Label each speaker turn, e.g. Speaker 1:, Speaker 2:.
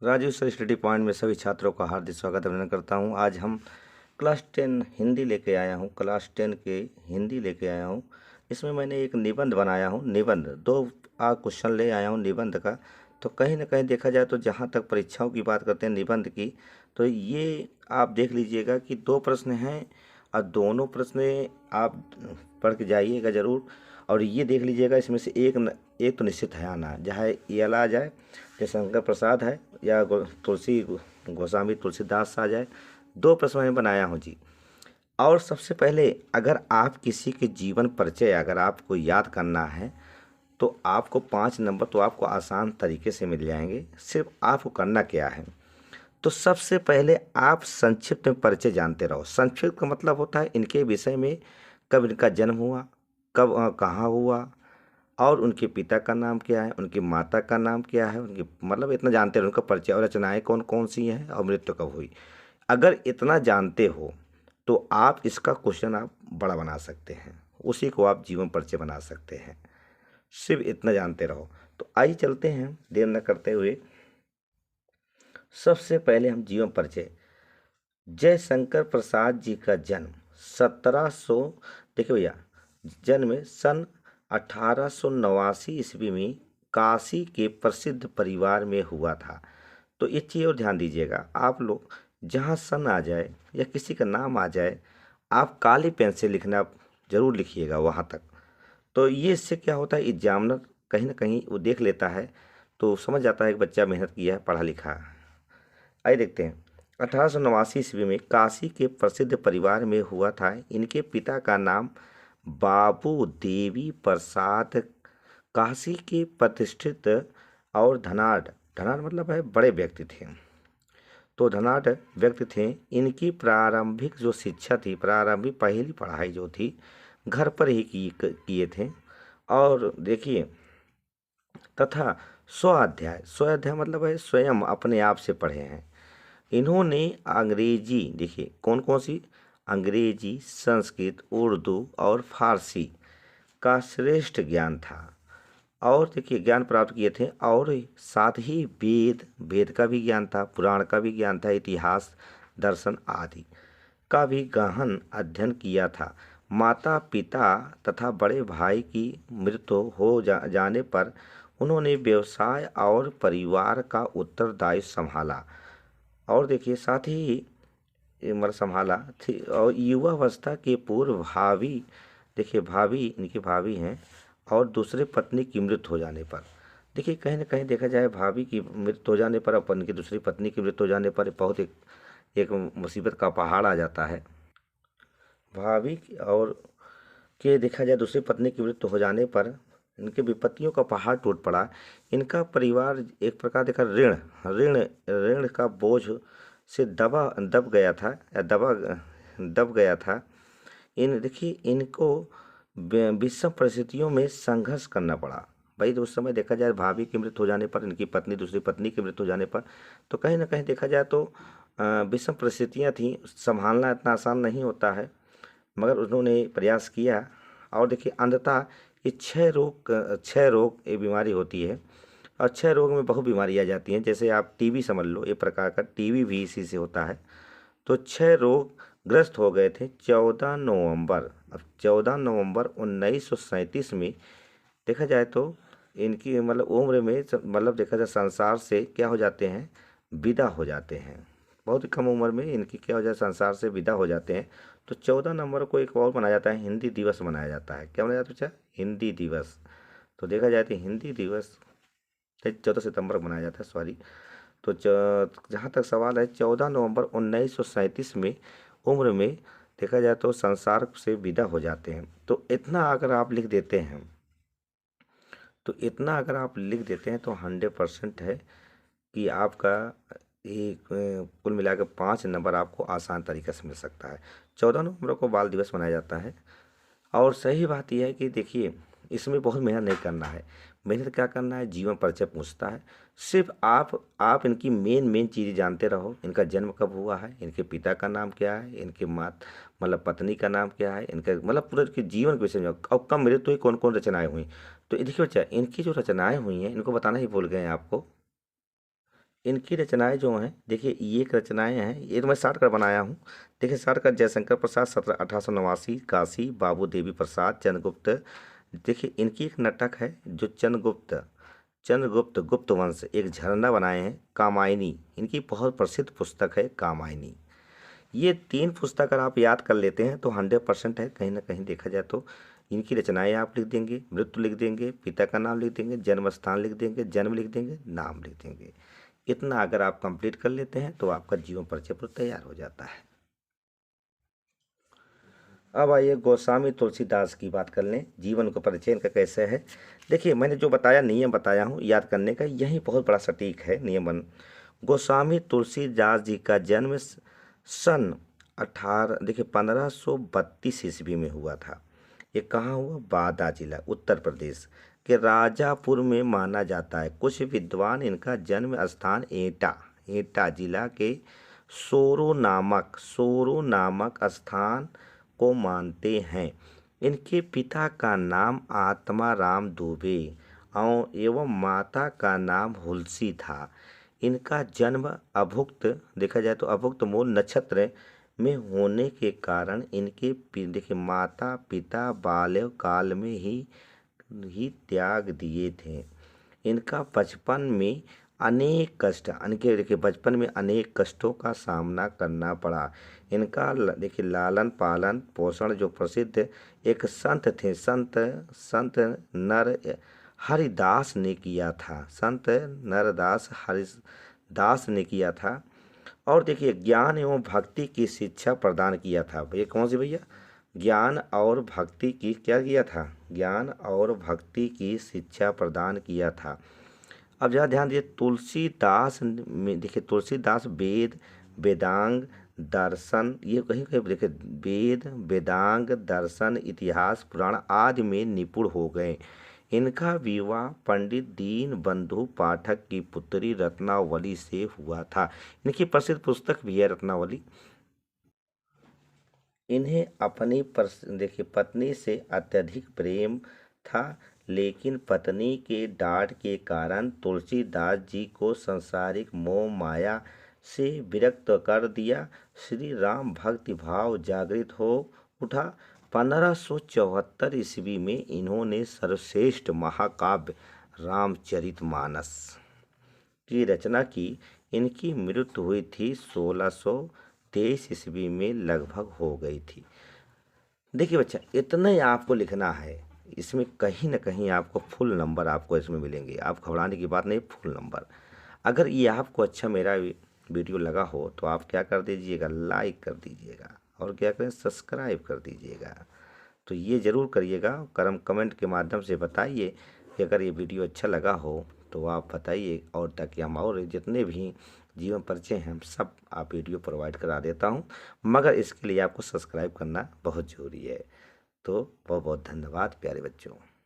Speaker 1: Rajiv sir study point में सभी छात्रों का हार्दिक स्वागत अभिनंदन करता हूं। आज हम क्लास 10 हिंदी लेके आया हूं। क्लास 10 के हिंदी लेके आया हूं। इसमें मैंने एक निबंध बनाया हूं। निबंध दो क्वेश्चन ले आया हूं निबंध का। तो कहीं ना कहीं देखा जाए तो जहां तक परीक्षाओं की बात करते हैं निबंध की, तो ये आप देख लीजिएगा कि दो प्रश्न हैं और दोनों प्रश्न आप पढ़ के जाइएगा ज़रूर। और ये देख लीजिएगा इसमें से एक तो निश्चित है आना, चाहे ये वाला आ जाए जैसे शंकर प्रसाद है या तुलसी गोस्वामी तुलसीदास आ जाए। दो प्रश्न मैंने बनाया हूँ जी। और सबसे पहले अगर आप किसी के जीवन परिचय अगर आपको याद करना है तो आपको 5 नंबर तो आपको आसान तरीके से मिल जाएंगे। सिर्फ आपको करना क्या है, तो सबसे पहले आप संक्षिप्त में परिचय जानते रहो। संक्षिप्त का मतलब होता है इनके विषय में, कब इनका जन्म हुआ, कब कहाँ हुआ, और उनके पिता का नाम क्या है, उनकी माता का नाम क्या है, उनकी मतलब इतना जानते रहो। उनका परिचय और रचनाएं कौन कौन सी हैं और मृत्यु कब हुई। अगर इतना जानते हो तो आप इसका क्वेश्चन आप बड़ा बना सकते हैं, उसी को आप जीवन परिचय बना सकते हैं। सिर्फ इतना जानते रहो। तो आइए चलते हैं देर न करते हुए। सबसे पहले हम जीवन परिचय। जयशंकर प्रसाद जी का जन्म 1700, देखिए भैया, जन्म सन 1889 ईस्वी में काशी के प्रसिद्ध परिवार में हुआ था। तो ये चीज़ और ध्यान दीजिएगा आप लोग, जहाँ सन आ जाए या किसी का नाम आ जाए आप काली पेन से लिखना जरूर लिखिएगा वहाँ तक। तो ये इससे क्या होता है, एग्जामिनर कहीं ना कहीं वो देख लेता है तो समझ जाता है कि बच्चा मेहनत किया है, पढ़ा लिखा है। आइए देखते हैं। 1889 ईस्वी में काशी के प्रसिद्ध परिवार में हुआ था। इनके पिता का नाम बाबू देवी प्रसाद काशी के प्रतिष्ठित और धनाढ़, धनाढ़ मतलब है बड़े व्यक्ति थे। तो धनाढ़ व्यक्ति थे। इनकी प्रारंभिक जो शिक्षा थी, प्रारंभिक पहली पढ़ाई जो थी घर पर ही किए थे। और देखिए, तथा स्वाध्याय, स्वाध्याय मतलब है स्वयं अपने आप से पढ़े हैं। इन्होंने अंग्रेजी, देखिए कौन कौन सी, अंग्रेजी, संस्कृत, उर्दू और फारसी का श्रेष्ठ ज्ञान था। और देखिए ज्ञान प्राप्त किए थे, और साथ ही वेद, वेद का भी ज्ञान था, पुराण का भी ज्ञान था, इतिहास, दर्शन आदि का भी गहन अध्ययन किया था। माता पिता तथा बड़े भाई की मृत्यु हो जाने पर उन्होंने व्यवसाय और परिवार का उत्तरदायित्व संभाला। और देखिए साथ ही मतलब संभाला थी। और युवावस्था के पूर्व भाभी, देखिए भाभी, इनकी भाभी हैं, और दूसरे पत्नी की मृत्यु हो जाने पर, देखिए कहीं ना कहीं देखा जाए भाभी की मृत्यु हो जाने पर, अपन की दूसरी पत्नी की मृत्यु हो जाने पर बहुत एक मुसीबत का पहाड़ आ जाता है। भाभी और के देखा जाए दूसरी पत्नी की मृत्यु हो जाने पर इनके विपत्तियों का पहाड़ टूट पड़ा। इनका परिवार एक प्रकार देखा ऋण ऋण ऋण का बोझ से दब गया था, या दब गया था। इन देखिए इनको विषम परिस्थितियों में संघर्ष करना पड़ा। भाई तो उस समय देखा जाए भाभी की मृत्यु हो जाने पर, इनकी पत्नी दूसरी पत्नी की मृत्यु हो जाने पर, तो कहीं ना कहीं देखा जाए तो विषम परिस्थितियाँ थी, संभालना इतना आसान नहीं होता है, मगर उन्होंने प्रयास किया। और देखिए अंधता, ये क्षय रोग एक बीमारी होती है, और क्षय रोग में बहुत बीमारी आ जाती हैं। जैसे आप टीबी समझ लो, एक प्रकार का टीबी भी इसी से होता है। तो क्षय रोग ग्रस्त हो गए थे 14 नवंबर, अब 14 नवंबर 1937 में देखा जाए तो इनकी मतलब उम्र में मतलब देखा जाए संसार से क्या हो जाते हैं, विदा हो जाते हैं। बहुत ही कम उम्र में इनकी क्या हो जाए, संसार से विदा हो जाते हैं। तो 14 नवंबर को एक और मनाया जाता है, हिंदी दिवस मनाया जाता है। क्या मनाया जाता है बच्चा, हिंदी दिवस। तो देखा जाए तो हिंदी दिवस 14 सितंबर को मनाया जाता है, सॉरी। तो जहाँ तक सवाल है, 14 नवंबर 1937 में उम्र में देखा जाए तो संसार से विदा हो जाते हैं। तो इतना अगर आप लिख देते हैं, तो इतना अगर आप लिख देते हैं तो 100% है कि आपका एक कुल मिलाकर 5 नंबर आपको आसान तरीके से मिल सकता है। 14 नवंबर को बाल दिवस मनाया जाता है। और सही बात यह है कि देखिए इसमें बहुत मेहनत नहीं करना है। मेहनत क्या करना है, जीवन परिचय पूछता है। सिर्फ आप इनकी मेन चीज़ें जानते रहो। इनका जन्म कब हुआ है, इनके पिता का नाम क्या है, इनके मात मतलब पत्नी का नाम क्या है, इनका मतलब पूरे इनके जीवन के विषय में, और कब मृत्यु हुई, कौन कौन रचनाएं हुई। तो ये देखिए बच्चा, इनकी जो रचनाएं हुई हैं इनको बताना ही भूल गए हैं आपको। इनकी रचनाएं जो हैं, देखिए ये एक रचनाएं हैं, ये तो मैं शॉर्ट कर बनाया हूँ। देखिए शॉर्ट कर, जयशंकर प्रसाद 1889, काशी बाबू देवी प्रसाद, चंद्रगुप्त। देखिए इनकी एक नाटक है जो चंद्रगुप्त गुप्त वंश, एक झरना बनाए हैं, कामायनी। इनकी बहुत प्रसिद्ध पुस्तक है कामायनी। ये 3 पुस्तक अगर आप याद कर लेते हैं तो 100% है। कहीं ना कहीं देखा जाए तो इनकी रचनाएं आप लिख देंगे, मृत्यु लिख देंगे, पिता का नाम लिख देंगे, जन्म स्थान लिख देंगे, जन्म लिख देंगे, नाम लिख देंगे। इतना अगर आप कंप्लीट कर लेते हैं तो आपका जीवन परिचय पूरा तैयार हो जाता है। अब आइए गोस्वामी तुलसीदास की बात कर लें। जीवन का परिचय इनका कैसे है। देखिए मैंने जो बताया, नियम बताया हूँ याद करने का, यही बहुत बड़ा सटीक है नियमन। गोस्वामी तुलसीदास जी का जन्म सन 1532 ईस्वी में हुआ था। ये कहाँ हुआ? बादा जिला, उत्तर प्रदेश के राजापुर में माना जाता है। कुछ विद्वान इनका जन्म स्थान एटा जिला के सोरो नामक स्थान को मानते हैं। इनके पिता का नाम आत्माराम दुबे और एवं माता का नाम हुलसी था। इनका जन्म अभुक्त, देखा जाए तो अभुक्त मूल नक्षत्र में होने के कारण इनके देखिए माता पिता बाल्य काल में ही त्याग दिए थे। इनका बचपन में अनेक कष्ट, इनके देखिए बचपन में अनेक कष्टों का सामना करना पड़ा। इनका देखिए लालन पालन पोषण जो प्रसिद्ध एक संत थे, संत नर हरिदास ने किया था। संत नरदास हरिदास ने किया था। और देखिए ज्ञान एवं भक्ति की शिक्षा प्रदान किया था। भैया कौन सी भैया? ज्ञान और भक्ति की क्या किया था? ज्ञान और भक्ति की शिक्षा प्रदान किया था। अब जरा ध्यान दीजिए, तुलसीदास में देखिए तुलसीदास वेद वेदांग दर्शन, ये कहीं कहीं देखिए वेद वेदांग दर्शन इतिहास पुराण आदि में निपुण हो गए। इनका विवाह पंडित दीन बंधु पाठक की पुत्री रत्नावली से हुआ था। इनकी प्रसिद्ध पुस्तक भी है रत्नावली। इन्हें अपनी देखिए पत्नी से अत्यधिक प्रेम था, लेकिन पत्नी के डांट के कारण तुलसीदास जी को सांसारिक मोह माया से विरक्त कर दिया। श्री राम भक्ति भाव जागृत हो उठा। 1574 ईस्वी में इन्होंने सर्वश्रेष्ठ महाकाव्य रामचरितमानस की रचना की। इनकी मृत्यु हुई थी 1623 ईस्वी में, लगभग हो गई थी। देखिए बच्चा, इतना ही आपको लिखना है। इसमें कहीं ना कहीं आपको फुल नंबर आपको इसमें मिलेंगे। आप घबराने की बात नहीं, फुल नंबर। अगर ये आपको अच्छा मेरा वीडियो लगा हो तो आप क्या कर दीजिएगा, लाइक कर दीजिएगा और क्या करें, सब्सक्राइब कर दीजिएगा। तो ये ज़रूर करिएगा। कमेंट के माध्यम से बताइए कि अगर ये वीडियो अच्छा लगा हो तो आप बताइए, और ताकि हम और जितने भी जीवन परिचय हैं हम सब आप वीडियो प्रोवाइड करा देता हूँ। मगर इसके लिए आपको सब्सक्राइब करना बहुत ज़रूरी है। तो बहुत बहुत धन्यवाद प्यारे बच्चों।